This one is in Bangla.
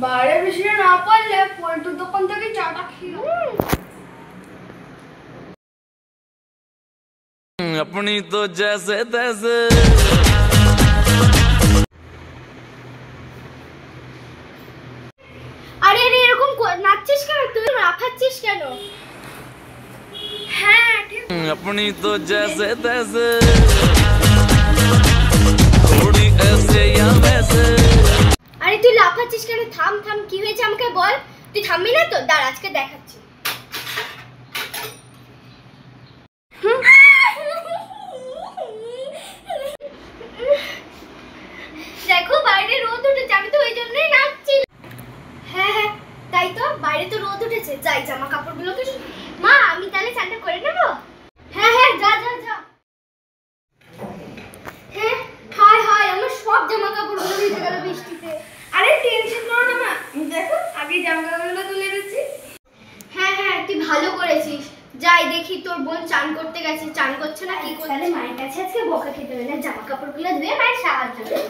বাইরে বেশি না পারলে পল্টুর দোকান থেকে চাটা খেয়ে अपनी तो जैसे तैसे আরে আরে এরকম নাচছিস কেন তুই লাফাচ্ছিস কেন হ্যাঁ ঠিক अपनी तो जैसे तैसे थोड़ी ऐसे या वैसे আরে তুই লাফাচ্ছিস কেন থাম থাম কি হয়েছে আমাকে বল তুই থামবি না তো দাঁড়া আজকে দেখাচ্ছি দেখো বাইরে রোদ উঠেছে আমি তো ওই জন্যই নাচছি হ্যাঁ হ্যাঁ তাই তো বাইরে তো রোদ উঠেছে যাই জামা কাপড়গুলোকে মা আমি তাহলে চানটা করে নেব হ্যাঁ হ্যাঁ যা যা যা হ্যাঁ হায় হায় আমার সব জামা কাপড়গুলো ভিজে গেল বৃষ্টিতে আরে টেনশন করো না মা দেখো আগে জামা কাপড়গুলো তুলে দিচ্ছি হ্যাঁ হ্যাঁ তুই ভালো করেছিস যাই দেখি তোর বোন চান করতে গেছে চান করছে না কি করছে তাহলে মায়ের কাছে আজকে বকা খেতে হবে না জামা কাপড়গুলো ধুয়ে মায়ের সাহায্য করবে